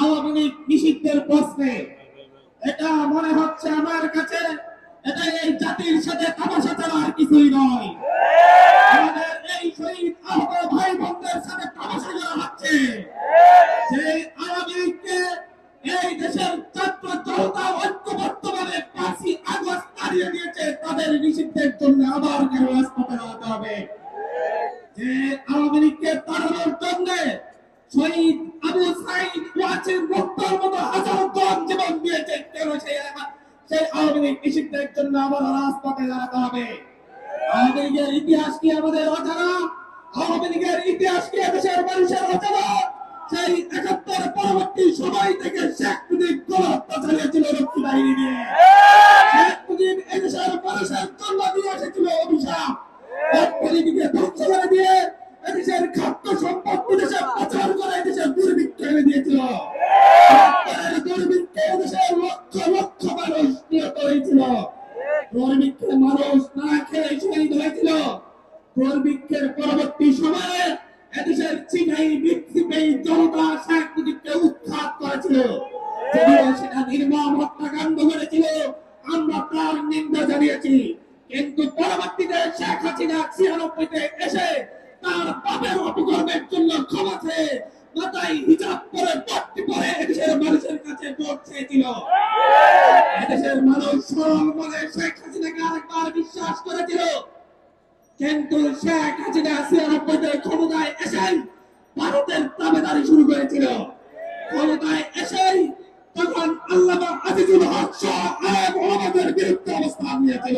আওয়ামী লীগ নিষিদ্ধের প্রশ্নে এটা মনে হচ্ছে আমার কাছে এটা এই জাতির সাথে তামাশা ছাড়া আর কিছুই নয়। আমাদের এই শহীদ আহত ভাই বোনদের সাথে তামাশা করা হচ্ছে। যে আওয়ামী লীগকে এই দেশের ছাত্র জনতা ঐক্যবদ্ধভাবে ৫ই আগস্ট তাড়িয়ে দিয়েছে, তাদের নিষিদ্ধের জন্য আবার কেন রাজপথে নামতে হবে? যে আওয়ামী লীগকে তাড়ানোর জন্য শহীদ আবু সাইদ ওয়াসিম মুক্তার মতো হাজারো জন জীবন দিয়েছে, কেন সেই আওয়ামী লীগ নিষিদ্ধের জন্য আবার রাজপথে দাঁড়াতে হবে? আওয়ামী লীগের ইতিহাস কি আমাদের অজানা? আওয়ামী লীগের ইতিহাস কি দেশের মানুষের অজানা? সেই ৭১ পরবর্তী সময় থেকে শেখ মুজিব গণহত্যা চালিয়েছিল রক্ষী বাহিনী দিয়ে। শেখ মুজিব এদেশের মানুষের জন্য দিয়ে এসেছিল অভিশাপ। অর্থনীতিকে ধ্বংস করে দিয়ে এদেশের খাদ্য সম্পদ বিদেশে পাচার করে এদেশের দুর্ভিক্ষ এনে দিয়েছিল। দুর্ভিক্ষে এদেশের লক্ষ লক্ষ মানুষ নিহত হয়েছিল। দুর্ভিক্ষে মানুষ না খেয়ে শহীদ হয়েছিল। দুর্ভিক্ষের পরবর্তী সময়ে এদেশের চিনাই বিক্ষিপ্তী জনতা শেখ মুজিবকে উৎখাত করেছিল। যদিও সেটা নির্মম হত্যাকাণ্ড করেছিল, আমরা তার নিন্দা জানিয়েছি। কিন্তু পরবর্তীতে শেখ হাসিনা ৯৬-তে এসে তার পাপের অপকর্মের জন্য ক্ষমা চেয়ে মাথায় হিজাব পরে পট্টি পরে এদেশের মানুষের কাছে ভোট চেয়েছিল। এদেশের মানুষ সরল মনে শেখ হাসিনাকে আরেকবার বিশ্বাস করেছিল। কিন্তু শেখ হাসিনা ৯৬-তে ক্ষমতায় এসেই ভারতের দাবেদারি শুরু করেছিল। ক্ষমতায় এসেই তখন আল্লামা আজিজুল হক সহ আলেম ওলামাদের বিরুদ্ধে অবস্থান নিয়েছিল।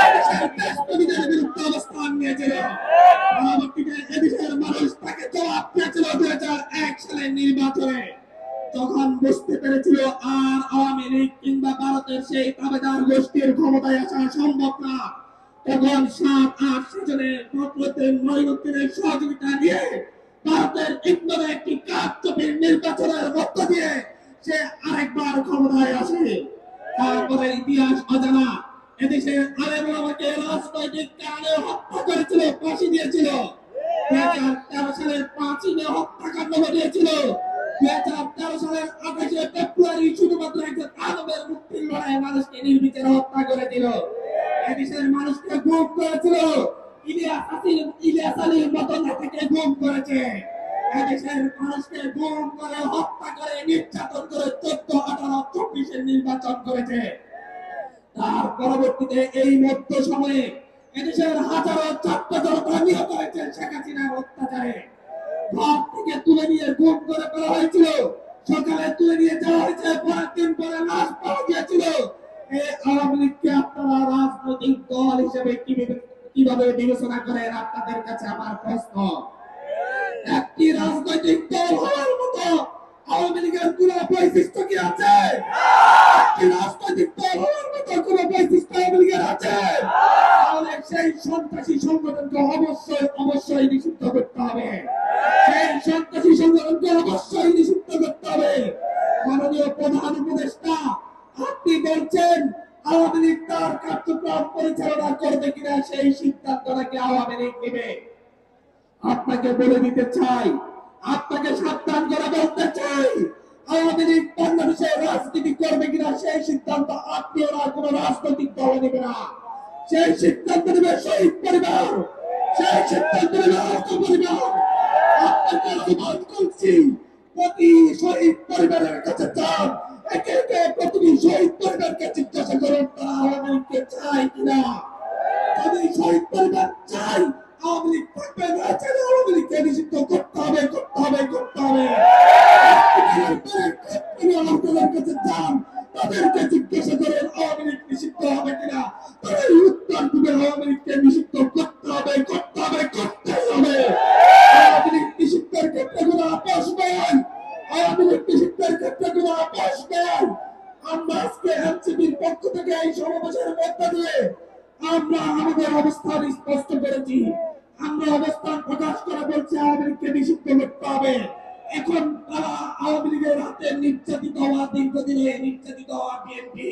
এদেশের দেশপ্রেমীদের বিরুদ্ধে অবস্থান নিয়েছিল। পরবর্তীতে এদেশের মানুষ তাকে জবাব দিয়েছিল ২০০১ সালের নির্বাচনে। তখন বুঝতে পেরেছিল আর আওয়ামী লীগ কিংবা ভারতের সেই দাবেদার গোষ্ঠীর ক্ষমতায় আসা সম্ভব না। তখন ৭-৮ সেশনের ফখরুদ্দিন মঈনুদ্দিনের সহযোগিতা নিয়ে ভারতের ইন্দোরে একটি কারচুপির নির্বাচনের মধ্য দিয়ে সে আরেকবার ক্ষমতায় আসে। তারপরে ইতিহাস অজানা। এদেশের আলেম ওলামাকে রাজনৈতিক কারণে হত্যা করেছিল, ফাঁসি দিয়েছিল। ২০১৩ সালের ৫ই মে হত্যাকাণ্ড ঘটিয়েছিল। ২০১৩ সালের ২৮শে ফেব্রুয়ারি শুধুমাত্র একজন আলমের মুক্তির লড়াইয়ে মানুষকে নির্বিচারে হত্যা করেছিল। এদেশের মানুষকে গুম করেছিল। ইলিয়াস আলীর মতো নেতাকে গুম করেছে। এদেশের মানুষকে গুম করে হত্যা করে নির্যাতন করে ১৪, ১৮, ২৪-এর নির্বাচন করেছে। তার পরবর্তীতে এই মধ্য সময়ে এদেশের হাজারো ছাত্র জনতা নিহত হয়েছে শেখ হাসিনার অত্যাচারে। ঘর থেকে তুলে নিয়ে গুম করে ফেলা হয়েছিল, সকালে তুলে নিয়ে যাওয়া হয়েছে, পরের দিন পরে লাশ পাওয়া গিয়েছিল। এই আওয়ামী লীগকে আপনারা রাজনৈতিক দল হিসেবে কিভাবে বিবেচনা করেন? আপনাদের কাছে আমার প্রশ্ন। একটি রাজনৈতিক দল হওয়ার মতো আওয়ামী লীগের কোন বৈশিষ্ট্য কি আছে? একটি রাজনৈতিক দল হওয়ার মতো কোন বৈশিষ্ট্য আওয়ামী লীগের আছে? তাহলে সেই সন্ত্রাসী সংগঠনকে অবশ্যই নিষিদ্ধ করতে হবে। সেই সন্ত্রাসী সংগঠনকে অবশ্যই নিষিদ্ধ করতে হবে। মাননীয় প্রধান উপদেষ্টা, আপনি বলছেন আওয়ামী লীগ তার কার্যক্রম পরিচালনা করবে কিনা সেই সিদ্ধান্ত নাকি আওয়ামী লীগ নেবে। আপনাকে বলে দিতে চাই, আপনাকে সাবধান করে বলতে চাই, আওয়ামী লীগ বাংলাদেশে রাজনীতি করবে কিনা সেই সিদ্ধান্ত আপনি ওরা কোন রাজনৈতিক দল নেবে না। সেই সিদ্ধান্ত নেবে শহীদ পরিবার, সেই সিদ্ধান্ত নেবে আহত পরিবার। আপনাকে অনুরোধ করছি, প্রতি শহীদ পরিবারের কাছে যান, একে একে প্রতিটি শহীদ পরিবারকে জিজ্ঞাসা করুন তারা আওয়ামী লীগকে চায় কিনা। যদি শহীদ পরিবার চাই আওয়ামী লীগ থাকবে না, চাইলে আওয়ামী লীগকে নিষিদ্ধ করতে হবে, করতে হবে, করতে হবে। আপনাদের কাছে যান, তাদেরকে জিজ্ঞাসা করেন আওয়ামী লীগ নিষিদ্ধ হবে কিনা। তারা উত্তর দিবে আওয়ামী লীগকে নিষিদ্ধ করতে হবে, করতে হবে, করতেই হবে। আওয়ামী লীগ নিষিদ্ধের ক্ষেত্রে কোনো আপোষ নয়। আওয়ামী লীগ নিষিদ্ধের ক্ষেত্রে কোনো আপোষ নয়। আমরা আজকে এনসিপির পক্ষ থেকে এই সমাবেশের মধ্য দিয়ে আমরা আমাদের অবস্থান স্পষ্ট করেছি। আমরা অবস্থান প্রকাশ করে বলছি আওয়ামী লীগকে নিষিদ্ধ করতে হবে। এখন তারা আওয়ামী লীগের হাতে নির্যাতিত হওয়া, দীর্ঘদিন নির্যাতিত হওয়া বিএনপি,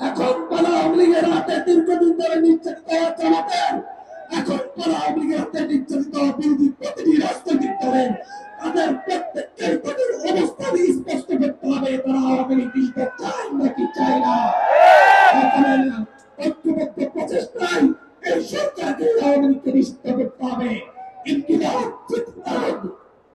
এখন তারা আওয়ামী লীগের হাতে দীর্ঘদিন ধরে নির্যাতিত হওয়া জামাতের, এখন তারা আওয়ামী লীগের হাতে নির্যাতিত হওয়া বিরোধী প্রতিটি রাজনৈতিক দলের, তাদের প্রত্যেককে তাদের অবস্থান জিনিসটা চাই নাকি চাই না? ঐক্যবদ্ধ প্রচেষ্টায় এই সরকারকে আওয়ামী লীগকে নিষিদ্ধ করতে হবে। ইনকিলাব